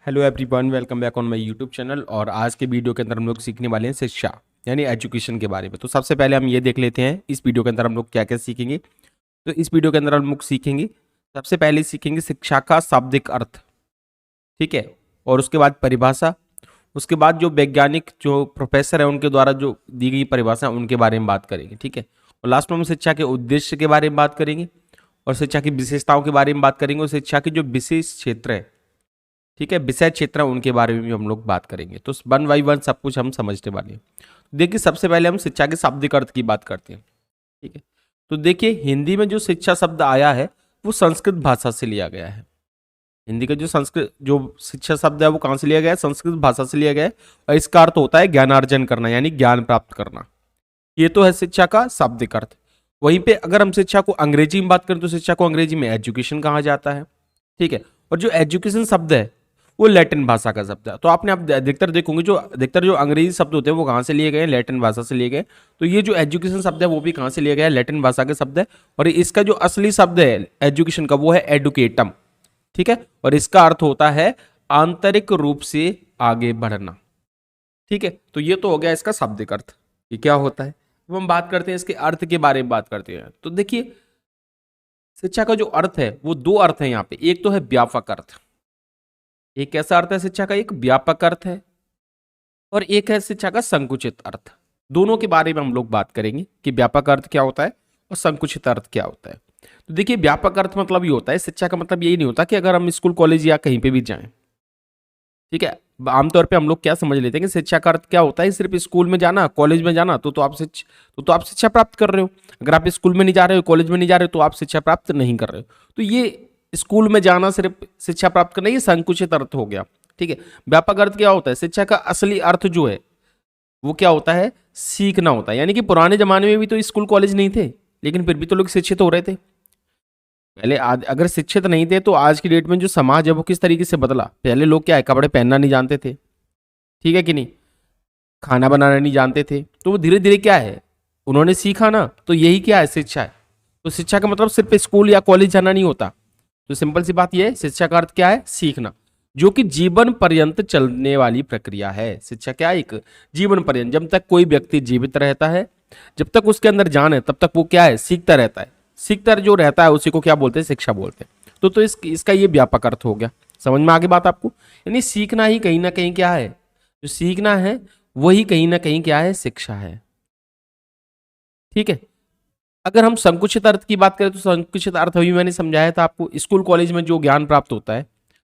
Hello everyone, welcome back on my YouTube channel. और आज के वीडियो के अंदर हम लोग सीखने वाले हैं शिक्षा यानी एजुकेशन के बारे में। तो सबसे पहले हम ये देख लेते हैं इस वीडियो के अंदर हम लोग क्या क्या सीखेंगे। तो इस वीडियो के अंदर हम लोग सीखेंगे, सबसे पहले सीखेंगे शिक्षा का शाब्दिक अर्थ, ठीक है, और उसके बाद परिभाषा, उसके बाद जो वैज्ञानिक जो प्रोफेसर है उनके द्वारा जो दी गई परिभाषा उनके बारे में बात करेंगे, ठीक है। और लास्ट में हम शिक्षा के उद्देश्य के बारे में बात करेंगे और शिक्षा की विशेषताओं के बारे में बात करेंगे और शिक्षा के जो विशेष क्षेत्र है, ठीक है, विषय क्षेत्र उनके बारे में भी हम लोग बात करेंगे। तो वन बाई वन सब कुछ हम समझने वाले हैं। देखिए सबसे पहले हम शिक्षा के शाब्दिक अर्थ की बात करते हैं, ठीक है। तो देखिए हिंदी में जो शिक्षा शब्द आया है वो संस्कृत भाषा से लिया गया है। हिंदी का जो शिक्षा शब्द है वो कहाँ से लिया गया है? संस्कृत भाषा से लिया गया है। और इसका अर्थ होता है ज्ञानार्जन करना यानी ज्ञान प्राप्त करना। ये तो है शिक्षा का शाब्दिक अर्थ। वहीं पे अगर हम शिक्षा को अंग्रेजी में बात करें तो शिक्षा को अंग्रेजी में एजुकेशन कहा जाता है, ठीक है। और जो एजुकेशन शब्द है वो लैटिन भाषा का शब्द है। तो आपने आप अधिकतर देखोगे जो अधिकतर जो अंग्रेजी शब्द होते हैं वो कहाँ से लिए गए हैं? लैटिन भाषा से लिए गए। तो ये जो एजुकेशन शब्द है वो भी कहाँ से लिया गया है? लैटिन भाषा के शब्द है। और इसका जो असली शब्द है एजुकेशन का वो है एडुकेटम, ठीक है। और इसका अर्थ होता है आंतरिक रूप से आगे बढ़ना, ठीक है। तो ये तो हो गया इसका शाब्दिक अर्थ, ये क्या होता है। अब हम बात करते हैं इसके अर्थ के बारे में बात करते हैं। तो देखिए शिक्षा का जो अर्थ है वो दो अर्थ है यहाँ पे। एक तो है व्यापक अर्थ, एक कैसा अर्थ है शिक्षा का? एक व्यापक अर्थ है। और एक है शिक्षा का संकुचित अर्थ। दोनों के बारे में हम लोग बात करेंगे कि व्यापक अर्थ क्या होता है और संकुचित अर्थ क्या होता है। तो देखिए व्यापक अर्थ मतलब ये होता है, शिक्षा का मतलब यही नहीं होता कि अगर हम स्कूल कॉलेज या कहीं पे भी जाएं, ठीक है। आमतौर पे हम लोग क्या समझ लेते हैं कि शिक्षा का अर्थ क्या होता है? सिर्फ स्कूल में जाना, कॉलेज में जाना, तो आप शिक्षा प्राप्त कर रहे हो। अगर आप स्कूल में नहीं जा रहे हो, कॉलेज में नहीं जा रहे हो, तो आप शिक्षा प्राप्त नहीं कर रहे हो। तो ये स्कूल में जाना सिर्फ शिक्षा प्राप्त करना, ये संकुचित अर्थ हो गया, ठीक है। व्यापक अर्थ क्या होता है? शिक्षा का असली अर्थ जो है वो क्या होता है? सीखना होता है। यानी कि पुराने जमाने में भी तो स्कूल कॉलेज नहीं थे, लेकिन फिर भी तो लोग शिक्षित हो रहे थे। पहले अगर शिक्षित नहीं थे तो आज की डेट में जो समाज है वो किस तरीके से बदला। पहले लोग क्या है, कपड़े पहनना नहीं जानते थे, ठीक है कि नहीं, खाना बनाना नहीं जानते थे। तो वो धीरे धीरे क्या है, उन्होंने सीखा ना। तो यही क्या है? शिक्षा है। तो शिक्षा का मतलब सिर्फ स्कूल या कॉलेज जाना नहीं होता। तो सिंपल सी बात यह है, शिक्षा का अर्थ क्या है? सीखना, जो कि जीवन पर्यंत चलने वाली प्रक्रिया है। शिक्षा क्या है? एक जीवन पर्यंत, जब तक कोई व्यक्ति जीवित रहता है, जब तक उसके अंदर जान है, तब तक वो क्या है? सीखता रहता है। सीखता जो रहता है उसी को क्या बोलते हैं? शिक्षा बोलते हैं। तो इसका ये व्यापक अर्थ हो गया। समझ में आगे बात आपको? यानी सीखना ही कहीं ना कहीं क्या है? जो सीखना है वही कहीं ना कहीं क्या है? शिक्षा है, ठीक है। अगर हम संकुचित अर्थ की बात करें तो संकुचित अर्थ अभी मैंने समझाया था आपको। स्कूल कॉलेज में जो ज्ञान प्राप्त होता है,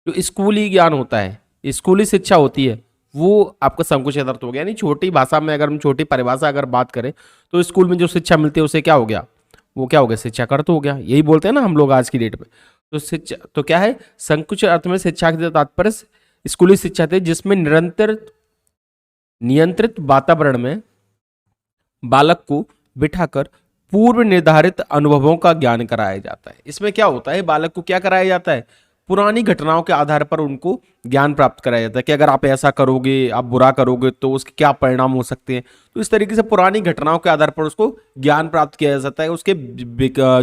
जो स्कूली ज्ञान होता है, स्कूली शिक्षा होती है, वो आपका संकुचित अर्थ हो गया। यानी छोटी भाषा में अगर हम छोटी परिभाषा अगर बात करें तो स्कूल में जो शिक्षा मिलती है उसे क्या हो गया? वो क्या हो गया? शिक्षा का अर्थ हो गया। यही बोलते हैं ना हम लोग आज की डेट में। तो शिक्षा तो क्या है? संकुचित अर्थ में शिक्षा के तात्पर्य स्कूली शिक्षा थे जिसमें निरंतर नियंत्रित वातावरण में बालक को बिठाकर पूर्व निर्धारित अनुभवों का ज्ञान कराया जाता है। इसमें क्या होता है? बालक को क्या कराया जाता है? पुरानी घटनाओं के आधार पर उनको ज्ञान प्राप्त कराया जाता है कि अगर आप ऐसा करोगे, आप बुरा करोगे तो उसके क्या परिणाम हो सकते हैं। तो इस तरीके से पुरानी घटनाओं के आधार पर उसको ज्ञान प्राप्त किया जा सकता है। उसके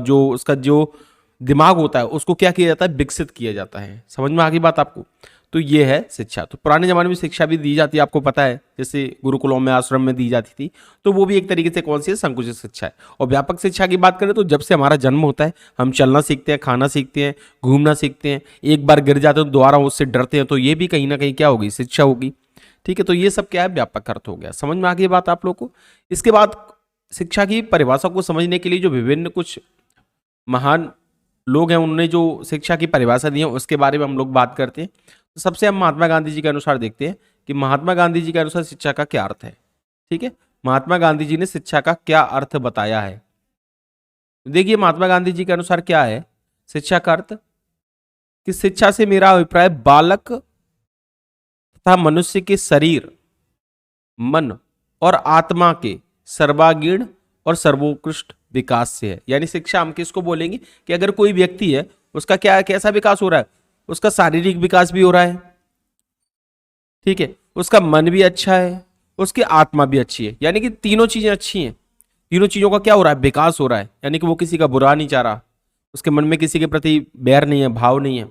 जो उसका जो दिमाग होता है उसको क्या किया जाता है? विकसित किया जाता है। समझ में आ गई बात आपको? तो ये है शिक्षा। तो पुराने जमाने में शिक्षा भी दी जाती है, आपको पता है, जैसे गुरुकुलों में, आश्रम में दी जाती थी। तो वो भी एक तरीके से कौन सी है? संकुचित शिक्षा है। और व्यापक शिक्षा की बात करें तो जब से हमारा जन्म होता है हम चलना सीखते हैं, खाना सीखते हैं, घूमना सीखते हैं। एक बार गिर जाते हैं तो दोबारा उससे डरते हैं। तो ये भी कहीं ना कहीं क्या होगी? शिक्षा होगी, ठीक है। तो ये सब क्या है? व्यापक अर्थ हो गया। समझ में आ गई बात आप लोग को? इसके बाद शिक्षा की परिभाषा को समझने के लिए जो विभिन्न कुछ महान लोग हैं उन्होंने जो शिक्षा की परिभाषा दी है उसके बारे में हम लोग बात करते हैं। तो सबसे हम महात्मा गांधी जी के अनुसार देखते हैं कि महात्मा गांधी जी के अनुसार शिक्षा का क्या अर्थ है, ठीक है। महात्मा गांधी जी ने शिक्षा का क्या अर्थ बताया है? देखिए महात्मा गांधी जी के अनुसार क्या है शिक्षा का अर्थ? कि शिक्षा से मेरा अभिप्राय बालक तथा मनुष्य के शरीर, मन और आत्मा के सर्वांगीण और सर्वोत्कृष्ट विकास से है। यानी शिक्षा हम किसको बोलेंगे कि अगर कोई व्यक्ति है उसका क्या कैसा विकास हो रहा है? उसका शारीरिक विकास भी हो रहा है, ठीक है, उसका मन भी अच्छा है, उसकी आत्मा भी अच्छी है। यानी कि तीनों चीजें अच्छी हैं। तीनों चीजों का क्या हो रहा है? विकास हो रहा है। यानी कि वो किसी का बुरा नहीं चाह रहा, उसके मन में किसी के प्रति बैर नहीं है, भाव नहीं है,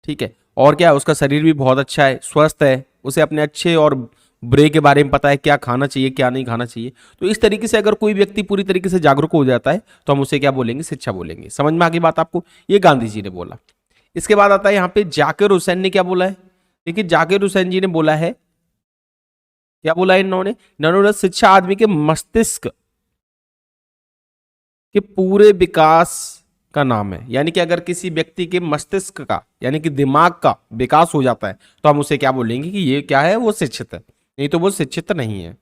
ठीक है। और क्या है, उसका शरीर भी बहुत अच्छा है, स्वस्थ है, उसे अपने अच्छे और बुरे के बारे में पता है, क्या खाना चाहिए क्या नहीं खाना चाहिए। तो इस तरीके से अगर कोई व्यक्ति पूरी तरीके से जागरूक हो जाता है तो हम उसे क्या बोलेंगे, शिक्षा बोलेंगे। समझ में आ गई बात आपको, ये गांधी जी ने बोला। इसके बाद आता है यहाँ पे जाकिर हुसैन ने क्या बोला है। देखिए जाकिर हुसैन जी ने बोला है, क्या बोला है इन्होंने शिक्षा आदमी के मस्तिष्क के पूरे विकास का नाम है। यानी कि अगर किसी व्यक्ति के मस्तिष्क का यानी कि दिमाग का विकास हो जाता है तो हम उसे क्या बोलेंगे कि ये क्या है, वो शिक्षित है, नहीं तो वो शिक्षित नहीं है।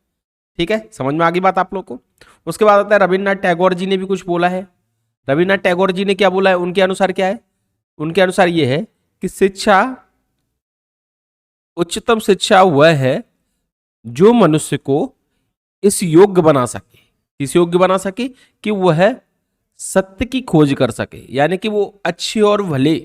ठीक है, समझ में आ गई बात आप लोग को। उसके बाद आता है रविन्द्रनाथ टैगोर जी ने भी कुछ बोला है। रविन्द्रनाथ टैगोर जी ने क्या बोला है, उनके अनुसार क्या है, उनके अनुसार ये है कि शिक्षा, उच्चतम शिक्षा वह है जो मनुष्य को इस योग्य बना सके, किस योग्य बना सके कि वह सत्य की खोज कर सके, यानी कि वो अच्छे और भले,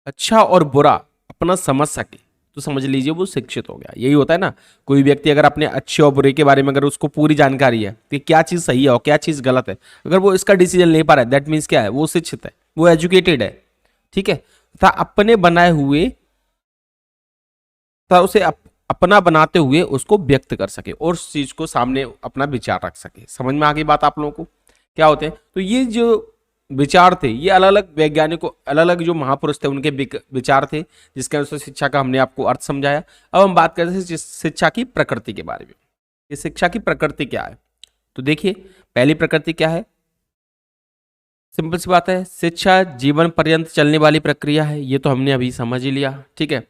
अच्छा और बुरा अपना समझ सके। तो समझ लीजिए वो शिक्षित हो गया। यही होता है ना, कोई व्यक्ति अगर अपने अच्छे और बुरे के बारे में अगर उसको पूरी जानकारी है कि क्या चीज सही है और क्या चीज गलत है, अगर वो इसका डिसीजन ले पा रहा है, दैट मीन्स क्या है, वो शिक्षित है, वो एजुकेटेड है। ठीक है, तथा अपने बनाए हुए, तथा उसे अपना बनाते हुए उसको व्यक्त कर सके और उस चीज को सामने अपना विचार रख सके। समझ में आ गई बात आप लोगों को, क्या होते हैं। तो ये जो विचार थे, ये अलग अलग वैज्ञानिकों, अलग अलग जो महापुरुष थे उनके विचार थे, जिसके अनुसार शिक्षा का हमने आपको अर्थ समझाया। अब हम बात करते हैं शिक्षा की प्रकृति के बारे में। ये शिक्षा की प्रकृति क्या है, तो देखिए पहली प्रकृति क्या है, सिंपल सी बात है, शिक्षा जीवन पर्यंत चलने वाली प्रक्रिया है। ये तो हमने अभी समझ ही लिया। ठीक है,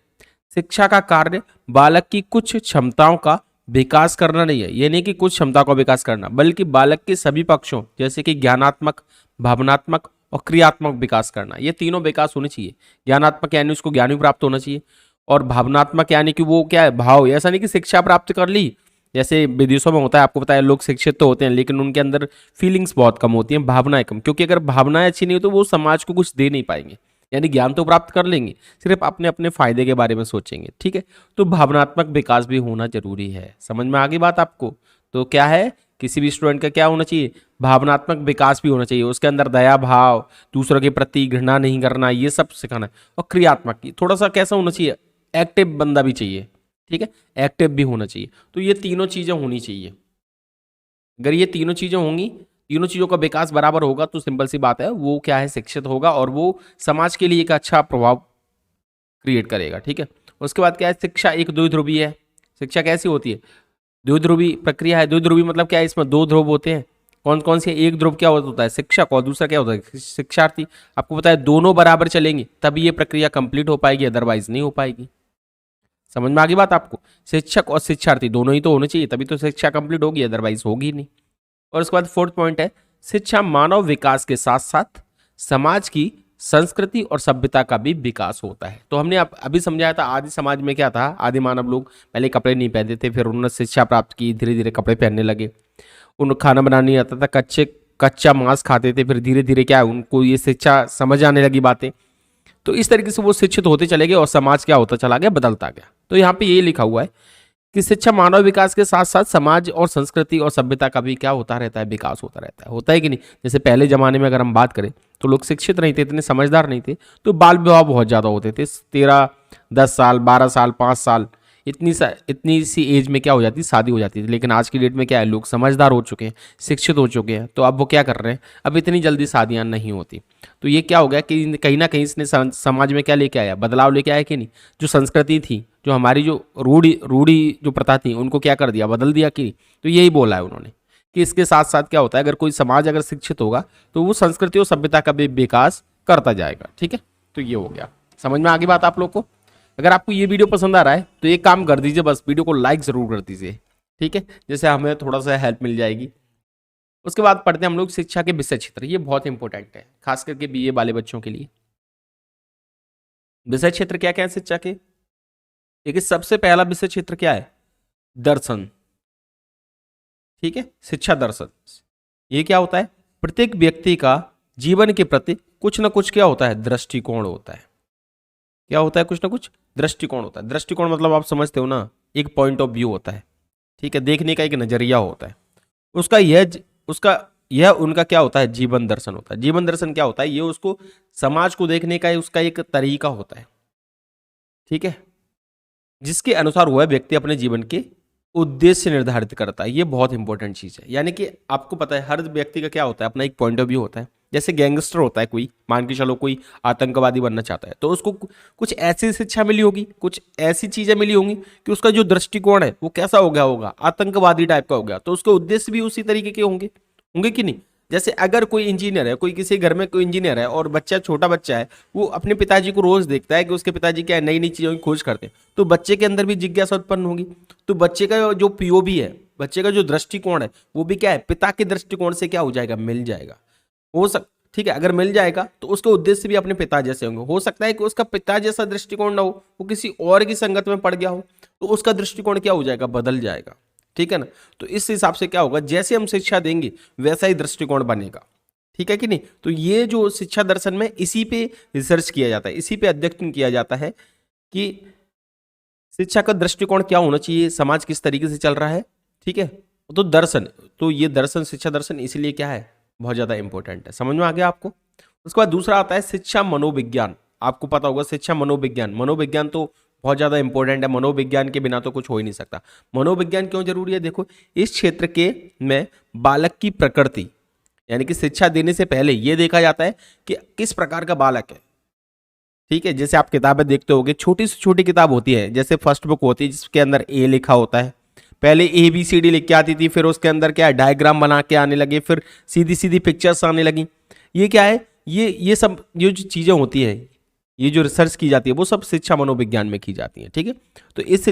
शिक्षा का कार्य बालक की कुछ क्षमताओं का विकास करना नहीं है। ये नहीं कि कुछ क्षमता का विकास करना, बल्कि बालक के सभी पक्षों जैसे कि ज्ञानात्मक, भावनात्मक और क्रियात्मक विकास करना। ये तीनों विकास होने चाहिए। ज्ञानात्मक यानी उसको ज्ञान भी प्राप्त होना चाहिए, और भावनात्मक यानी कि वो क्या है, भाव। ऐसा नहीं कि शिक्षा प्राप्त कर ली, जैसे विदेशों में होता है, आपको पता है लोग शिक्षित तो होते हैं लेकिन उनके अंदर फीलिंग्स बहुत कम होती हैं, भावनाएं कम, क्योंकि अगर भावनाएं अच्छी नहीं हो तो वो समाज को कुछ दे नहीं पाएंगे। यानी ज्ञान तो प्राप्त कर लेंगे, सिर्फ अपने अपने फायदे के बारे में सोचेंगे। ठीक है, तो भावनात्मक विकास भी होना जरूरी है। समझ में आ गई बात आपको। तो क्या है, किसी भी स्टूडेंट का क्या होना चाहिए, भावनात्मक विकास भी होना चाहिए, उसके अंदर दया भाव, दूसरों के प्रति घृणा नहीं करना, ये सब सिखाना है। और क्रियात्मक की थोड़ा सा कैसा होना चाहिए, एक्टिव बंदा भी चाहिए। ठीक है, एक्टिव भी होना चाहिए। तो ये तीनों चीजें होनी चाहिए। अगर ये तीनों चीजें होंगी, तीनों चीजों का विकास बराबर होगा, तो सिंपल सी बात है वो क्या है, शिक्षित होगा और वो समाज के लिए एक अच्छा प्रभाव क्रिएट करेगा। ठीक है, उसके बाद क्या है, शिक्षा एक द्विध्रुवी है। शिक्षा कैसी होती है, द्विध्रुवी प्रक्रिया है। द्विध्रुवी मतलब क्या है, इसमें दो ध्रुव होते हैं। कौन कौन से, एक ध्रुव क्या होता है, शिक्षक, और दूसरा क्या होता है, शिक्षार्थी। आपको पता है दोनों बराबर चलेंगे तभी ये प्रक्रिया कंप्लीट हो पाएगी, अदरवाइज नहीं हो पाएगी। समझ में आ गई बात आपको, शिक्षक और शिक्षार्थी दोनों ही तो होने चाहिए तभी तो शिक्षा कंप्लीट होगी, अदरवाइज होगी नहीं। और उसके बाद फोर्थ पॉइंट है, शिक्षा मानव विकास के साथ साथ समाज की संस्कृति और सभ्यता का भी विकास होता है। तो हमने अभी समझाया था, आदि समाज में क्या था, आदि मानव लोग पहले कपड़े नहीं पहनते थे, फिर उन्होंने शिक्षा प्राप्त की, धीरे धीरे कपड़े पहनने लगे। उन खाना बनाना नहीं आता था, कच्चा मांस खाते थे, फिर धीरे धीरे क्या है, उनको ये शिक्षा समझ आने लगी बातें। तो इस तरीके से वो शिक्षित होते चले गए और समाज क्या होता चला गया, बदलता गया। तो यहाँ पे ये लिखा हुआ है कि शिक्षा मानव विकास के साथ साथ समाज और संस्कृति और सभ्यता का भी क्या होता रहता है, विकास होता रहता है। होता है कि नहीं, जैसे पहले जमाने में अगर हम बात करें तो लोग शिक्षित नहीं थे, इतने समझदार नहीं थे, तो बाल विवाह बहुत ज़्यादा होते थे। 10 साल 12 साल 5 साल इतनी सी एज में क्या हो जाती, शादी हो जाती थी। लेकिन आज की डेट में क्या है, लोग समझदार हो चुके हैं, शिक्षित हो चुके हैं, तो अब वो क्या कर रहे हैं, अब इतनी जल्दी शादियां नहीं होती। तो ये क्या हो गया कि कहीं ना कहीं इसने समाज में क्या लेके आया, बदलाव लेके आया कि नहीं। जो संस्कृति थी, जो हमारी जो रूढ़ी जो प्रथा थी, उनको क्या कर दिया, बदल दिया कि नहीं। तो यही बोला है उन्होंने कि इसके साथ साथ क्या होता है, अगर कोई समाज अगर शिक्षित होगा तो वो संस्कृति और सभ्यता का भी विकास करता जाएगा। ठीक है, तो ये हो गया, समझ में आ गई बात आप लोग को। अगर आपको ये वीडियो पसंद आ रहा है तो एक काम कर दीजिए, बस वीडियो को लाइक जरूर कर दीजिए। ठीक है, जैसे हमें थोड़ा सा हेल्प मिल जाएगी। उसके बाद पढ़ते हैं हम लोग शिक्षा के विषय क्षेत्र। ये बहुत इंपॉर्टेंट है, खास करके बीए वाले बच्चों के लिए। विषय क्षेत्र क्या क्या है शिक्षा के, देखिए सबसे पहला विषय क्षेत्र क्या है, दर्शन। ठीक है, शिक्षा दर्शन। ये क्या होता है, प्रत्येक व्यक्ति का जीवन के प्रति कुछ ना कुछ क्या होता है, दृष्टिकोण होता है। क्या होता है, कुछ ना कुछ दृष्टिकोण होता है। दृष्टिकोण मतलब आप समझते हो ना, एक पॉइंट ऑफ व्यू होता है। ठीक है, देखने का एक नजरिया होता है। यह उनका क्या होता है, जीवन दर्शन होता है। जीवन दर्शन क्या होता है, ये उसको समाज को देखने का उसका एक तरीका होता है। ठीक है, जिसके अनुसार वह व्यक्ति अपने जीवन के उद्देश्य निर्धारित करता है। ये बहुत इंपॉर्टेंट चीज है। यानी कि आपको पता है हर व्यक्ति का क्या होता है, अपना एक पॉइंट ऑफ व्यू होता है। जैसे गैंगस्टर होता है कोई, मान के चलो कोई आतंकवादी बनना चाहता है, तो उसको कुछ ऐसी शिक्षा मिली होगी, कुछ ऐसी चीजें मिली होंगी कि उसका जो दृष्टिकोण है वो कैसा हो गया होगा, आतंकवादी टाइप का हो गया, तो उसके उद्देश्य भी उसी तरीके के होंगे, होंगे कि नहीं। जैसे अगर कोई इंजीनियर है, कोई किसी घर में कोई इंजीनियर है और बच्चा छोटा बच्चा है, वो अपने पिताजी को रोज देखता है कि उसके पिताजी क्या नई नई चीजों की खोज करते हैं, तो बच्चे के अंदर भी जिज्ञासा उत्पन्न होगी। तो बच्चे का जो पीओवी है, बच्चे का जो दृष्टिकोण है, वो भी क्या है, पिता के दृष्टिकोण से क्या हो जाएगा, मिल जाएगा। हो सक ठीक है, अगर मिल जाएगा तो उसके उद्देश्य भी अपने पिता जैसे होंगे। हो सकता है कि उसका पिता जैसा दृष्टिकोण ना हो, वो किसी और की संगत में पड़ गया हो, तो उसका दृष्टिकोण क्या हो जाएगा, बदल जाएगा। ठीक है ना। तो इस हिसाब से क्या होगा, जैसे हम शिक्षा देंगे वैसा ही दृष्टिकोण बनेगा। ठीक है कि नहीं। तो ये जो शिक्षा दर्शन में इसी पे रिसर्च किया जाता है, इसी पे अध्ययन किया जाता है कि शिक्षा का दृष्टिकोण क्या होना चाहिए, समाज किस तरीके से चल रहा है। ठीक है, तो दर्शन, तो ये दर्शन, शिक्षा दर्शन इसीलिए क्या है, बहुत ज्यादा इंपॉर्टेंट है। समझ में आ गया आपको। उसके बाद दूसरा आता है शिक्षा मनोविज्ञान। आपको पता होगा शिक्षा मनोविज्ञान, मनोविज्ञान तो बहुत ज्यादा इंपॉर्टेंट है। मनोविज्ञान के बिना तो कुछ हो ही नहीं सकता। मनोविज्ञान क्यों जरूरी है, देखो इस क्षेत्र के में बालक की प्रकृति, यानी कि शिक्षा देने से पहले यह देखा जाता है कि किस प्रकार का बालक है। ठीक है, जैसे आप किताबें देखते होगे, छोटी से छोटी किताब होती है, जैसे फर्स्ट बुक होती है जिसके अंदर ए लिखा होता है। पहले ABCD लिख के आती थी, फिर उसके अंदर क्या है, डायग्राम बना के आने लगे, फिर सीधी सीधी पिक्चर्स आने लगी। ये क्या है, ये सब ये जो चीजें होती है, ये जो रिसर्च की जाती है, वो सब शिक्षा मनोविज्ञान में की जाती है। ठीक है, तो इस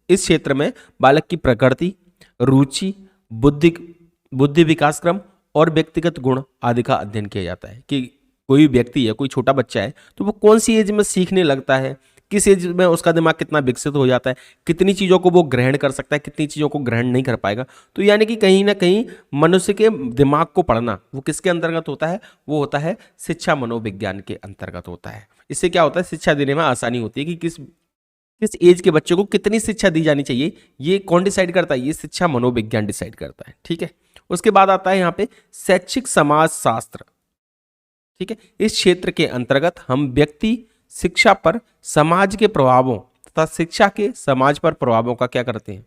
क्षेत्र में बालक की प्रकृति, रुचि, बुद्धि बुद्धि विकास क्रम और व्यक्तिगत गुण आदि का अध्ययन किया जाता है कि कोई व्यक्ति है, कोई छोटा बच्चा है, तो वो कौन सी एज में सीखने लगता है, किस एज में उसका दिमाग कितना विकसित हो जाता है, कितनी चीज़ों को वो ग्रहण कर सकता है, कितनी चीज़ों को ग्रहण नहीं कर पाएगा। तो यानी कि कहीं ना कहीं मनुष्य के दिमाग को पढ़ना वो किसके अंतर्गत होता है, वो होता है शिक्षा मनोविज्ञान के अंतर्गत होता है। इससे क्या होता है, शिक्षा देने में आसानी होती है कि किस किस एज के बच्चे को कितनी शिक्षा दी जानी चाहिए। ये कौन डिसाइड करता है, ये शिक्षा मनोविज्ञान डिसाइड करता है। ठीक है, उसके बाद आता है यहाँ पे शैक्षिक समाज शास्त्र। ठीक है, इस क्षेत्र के अंतर्गत हम व्यक्ति शिक्षा पर समाज के प्रभावों तथा शिक्षा के समाज पर प्रभावों का क्या करते हैं,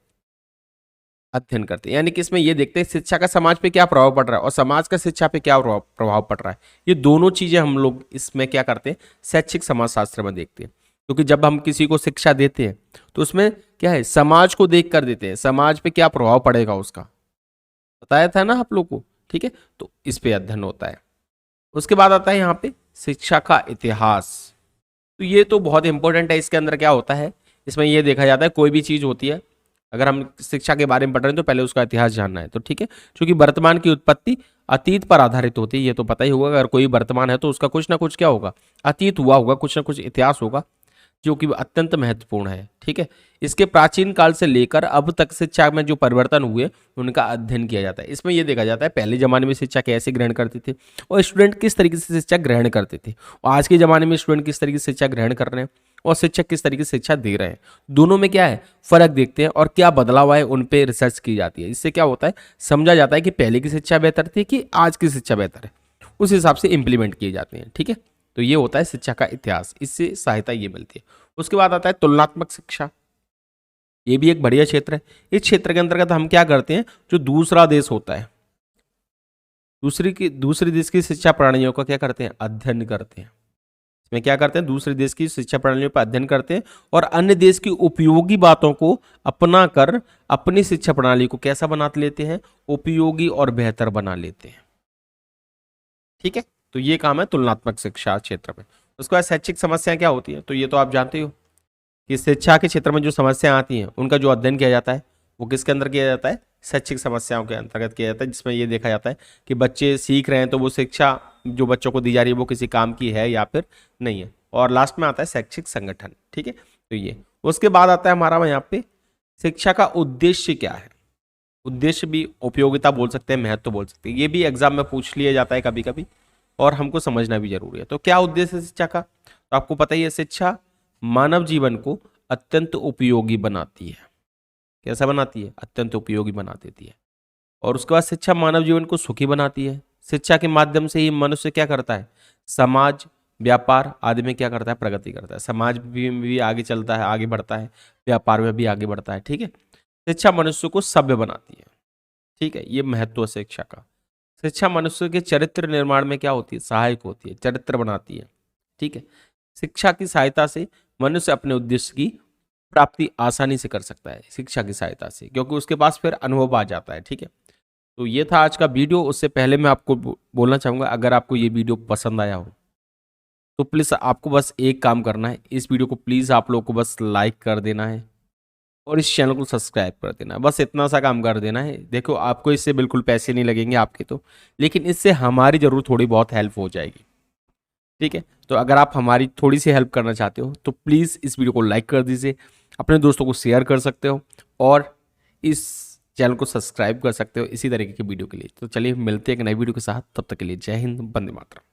अध्ययन करते हैं। यानी कि इसमें ये देखते हैं शिक्षा का समाज पे क्या प्रभाव पड़ रहा है और समाज का शिक्षा पे क्या प्रभाव पड़ रहा है। ये दोनों चीजें हम लोग इसमें क्या करते हैं, शैक्षिक समाजशास्त्र में देखते हैं। क्योंकि जब हम किसी को शिक्षा देते हैं तो उसमें क्या है, समाज को देख कर देते हैं, समाज पे क्या प्रभाव पड़ेगा उसका, बताया था ना आप लोग को। ठीक है, तो इस पे अध्ययन होता है। उसके बाद आता है यहाँ पे शिक्षा का इतिहास। तो ये तो बहुत इंपॉर्टेंट है। इसके अंदर क्या होता है, इसमें ये देखा जाता है कोई भी चीज होती है, अगर हम शिक्षा के बारे में पढ़ रहे हैं तो पहले उसका इतिहास जानना है। तो ठीक है, क्योंकि वर्तमान की उत्पत्ति अतीत पर आधारित होती है, ये तो पता ही होगा। अगर कोई वर्तमान है तो उसका कुछ ना कुछ क्या होगा, अतीत हुआ होगा, कुछ ना कुछ इतिहास होगा, जो कि अत्यंत महत्वपूर्ण है। ठीक है, इसके प्राचीन काल से लेकर अब तक शिक्षा में जो परिवर्तन हुए उनका अध्ययन किया जाता है। इसमें यह देखा जाता है पहले जमाने में शिक्षा कैसे ग्रहण करते थे और स्टूडेंट किस तरीके से शिक्षा ग्रहण करते थे, और आज के जमाने में स्टूडेंट किस तरीके से शिक्षा ग्रहण कर रहे हैं और शिक्षक किस तरीके से शिक्षा दे रहे हैं। दोनों में क्या है, फर्क देखते हैं और क्या बदलाव आए उन पे रिसर्च की जाती है। इससे क्या होता है, समझा जाता है कि पहले की शिक्षा बेहतर थी कि आज की शिक्षा बेहतर है, उस हिसाब से इंप्लीमेंट किए जाते हैं। ठीक है, तो ये होता है शिक्षा का इतिहास, इससे सहायता ये मिलती है। उसके बाद आता है तुलनात्मक शिक्षा। ये भी एक बढ़िया क्षेत्र है। इस क्षेत्र के अंतर्गत हम क्या करते हैं, जो दूसरा देश होता है, दूसरे देश की शिक्षा प्रणालियों का क्या करते हैं, अध्ययन करते हैं। इसमें क्या करते हैं, दूसरे देश की शिक्षा प्रणालियों पर अध्ययन करते हैं और अन्य देश की उपयोगी बातों को अपना कर अपनी शिक्षा प्रणाली को कैसा बना लेते हैं, उपयोगी और बेहतर बना लेते हैं। ठीक है, तो ये काम है तुलनात्मक शिक्षा क्षेत्र में। उसके बाद शैक्षिक समस्याएं क्या होती है, तो ये तो आप जानते हो कि शिक्षा के क्षेत्र में जो समस्याएं आती हैं उनका जो अध्ययन किया जाता है वो किसके अंदर किया जाता है, शैक्षिक समस्याओं के अंतर्गत किया जाता है। जिसमें ये देखा जाता है कि बच्चे सीख रहे हैं तो वो शिक्षा जो बच्चों को दी जा रही है वो किसी काम की है या फिर नहीं है। और लास्ट में आता है शैक्षिक संगठन। ठीक है, तो ये उसके बाद आता है हमारा यहाँ पे शिक्षा का उद्देश्य क्या है। उद्देश्य भी उपयोगिता बोल सकते हैं, महत्व बोल सकते हैं। ये भी एग्जाम में पूछ लिया जाता है कभी कभी और हमको समझना भी जरूरी है। तो क्या उद्देश्य है शिक्षा का, तो आपको पता ही है, शिक्षा मानव जीवन को अत्यंत उपयोगी बनाती है। कैसा बनाती है, अत्यंत उपयोगी बना देती है। और उसके बाद शिक्षा मानव जीवन को सुखी बनाती है। शिक्षा के माध्यम से ही मनुष्य क्या करता है, समाज, व्यापार आदि में क्या करता है, प्रगति करता है। समाज भी आगे चलता है, आगे बढ़ता है, व्यापार में भी आगे बढ़ता है। ठीक है, शिक्षा मनुष्य को सभ्य बनाती है। ठीक है, ये महत्व है शिक्षा का। शिक्षा मनुष्य के चरित्र निर्माण में क्या होती है, सहायक होती है, चरित्र बनाती है। ठीक है, शिक्षा की सहायता से मनुष्य अपने उद्देश्य की प्राप्ति आसानी से कर सकता है, शिक्षा की सहायता से, क्योंकि उसके पास फिर अनुभव आ जाता है। ठीक है, तो ये था आज का वीडियो। उससे पहले मैं आपको बोलना चाहूंगा, अगर आपको ये वीडियो पसंद आया हो तो प्लीज़ आपको बस एक काम करना है, इस वीडियो को प्लीज़ आप लोग को बस लाइक कर देना है और इस चैनल को सब्सक्राइब कर देना है। बस इतना सा काम कर देना है। देखो, आपको इससे बिल्कुल पैसे नहीं लगेंगे आपके तो, लेकिन इससे हमारी जरूर थोड़ी बहुत हेल्प हो जाएगी। ठीक है, तो अगर आप हमारी थोड़ी सी हेल्प करना चाहते हो तो प्लीज़ इस वीडियो को लाइक कर दीजिए, अपने दोस्तों को शेयर कर सकते हो और इस चैनल को सब्सक्राइब कर सकते हो इसी तरीके की वीडियो के लिए। तो चलिए मिलते हैं एक नई वीडियो के साथ, तब तक के लिए जय हिंद, वंदे मातरम।